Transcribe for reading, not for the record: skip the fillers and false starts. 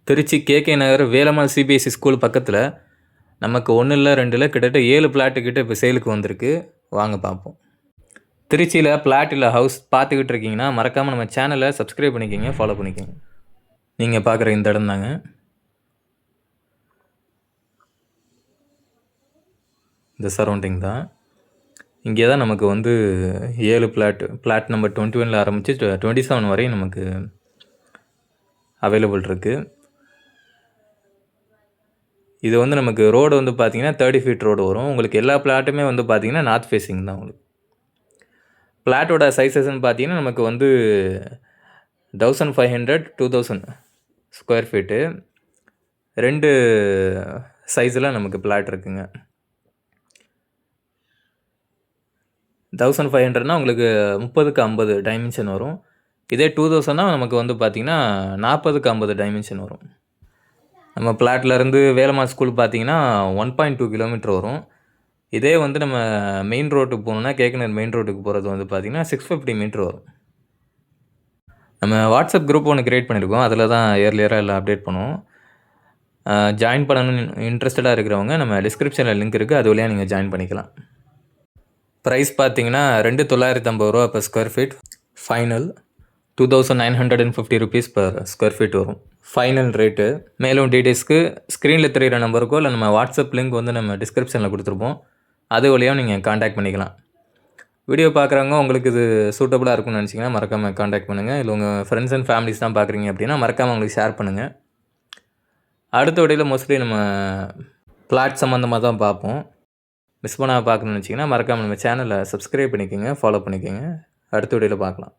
Trichy KK நகர் Velammal CBSE school பக்கத்தில் நமக்கு 1 இல்லை 2 இல்லை கிட்டத்தட்ட 7 பிளாட்டுக்கிட்ட இப்போ சேலுக்கு வந்திருக்கு. வாங்க பார்ப்போம். திருச்சியில் பிளாட் இல்லை ஹவுஸ் பார்த்துக்கிட்டு இருக்கீங்கன்னா மறக்காமல் நம்ம சேனலை சப்ஸ்கிரைப் பண்ணிக்கோங்க, ஃபாலோ பண்ணிக்கோங்க. நீங்கள் பார்க்குற இந்த இடம் தாங்க. இந்த சரௌண்டிங் தான். இங்கே தான் நமக்கு வந்து 7 பிளாட் நம்பர் 21 ஆரம்பித்து 27 வரையும் நமக்கு அவைலபிள் இருக்குது. இது வந்து நமக்கு ரோடு வந்து பார்த்திங்கன்னா 30 ஃபீட் ரோடு வரும். உங்களுக்கு எல்லா பிளாட்டுமே வந்து பார்த்திங்கன்னா நார்த் ஃபேஸிங் தான். உங்களுக்கு பிளாட்டோட சைஸஸ்ன்னு பார்த்தீங்கன்னா நமக்கு வந்து 1500 2000 ஸ்கொயர் ஃபீட்டு 2 சைஸில் நமக்கு பிளாட் இருக்குங்க. 1500னா உங்களுக்கு 30க்கு 50 டைமென்ஷன் வரும். இதே 2000னா நமக்கு வந்து பார்த்திங்கன்னா 40க்கு 50 டைமென்ஷன் வரும். நம்ம பிளாட்லேருந்து வேலம்மாள் ஸ்கூல் பார்த்திங்கன்னா 1.2 கிலோமீட்டர் வரும். இதே வந்து நம்ம மெயின் ரோட்டுக்கு போகணுன்னா கேகேநகர் மெயின் ரோட்டுக்கு போகிறது வந்து பார்த்திங்கன்னா 650 மீட்டர் வரும். நம்ம வாட்ஸ்அப் குரூப் ஒன்று க்ரியேட் பண்ணியிருக்கோம். அதில் தான் இயர்லியராக எல்லாம் அப்டேட் பண்ணுவோம். ஜாயின் பண்ணணும்னு இன்ட்ரெஸ்டடாக இருக்கிறவங்க நம்ம டிஸ்கிரிப்ஷனில் லிங்க் இருக்குது, அது வழியாக நீங்கள் ஜாயின் பண்ணிக்கலாம். ப்ரைஸ் பார்த்தீங்கன்னா 2950 ரூபா per square feet. Final 2950 rupees per square feet வரும் ஃபைனல் ரேட்டு. மேலும் டீட்டெயில்ஸ்க்கு ஸ்க்ரீனில் தெரிகிற நம்பருக்கோ இல்லை நம்ம வாட்ஸ்அப் லிங்க் வந்து நம்ம டிஸ்கிரிப்ஷனில் கொடுத்துருப்போம், அது வழியாக நீங்கள் காண்டாக்ட் பண்ணிக்கலாம். வீடியோ பார்க்குறவங்க உங்களுக்கு இது சூட்டபுளாக இருக்கும்னு நினச்சிங்கன்னா மறக்காமல் காண்டாக்ட் பண்ணுங்கள். இல்லை உங்கள் ஃப்ரெண்ட்ஸ் அண்ட் ஃபேமிலிஸ் தான் பார்க்குறீங்க அப்படின்னா மறக்காமல் உங்களுக்கு ஷேர் பண்ணுங்கள். அடுத்த வீடியோவில் மோஸ்ட்லி நம்ம பிளாட் சம்மந்தமாக தான் பார்ப்போம். மிஸ் பண்ணாமல் பார்க்கணுன்னு நினச்சிங்கன்னா மறக்காமல் நம்ம சேனலை சப்ஸ்கிரைப் பண்ணிக்கோங்க, ஃபாலோ பண்ணிக்கோங்க. அடுத்த வீடியோவில் பார்க்கலாம்.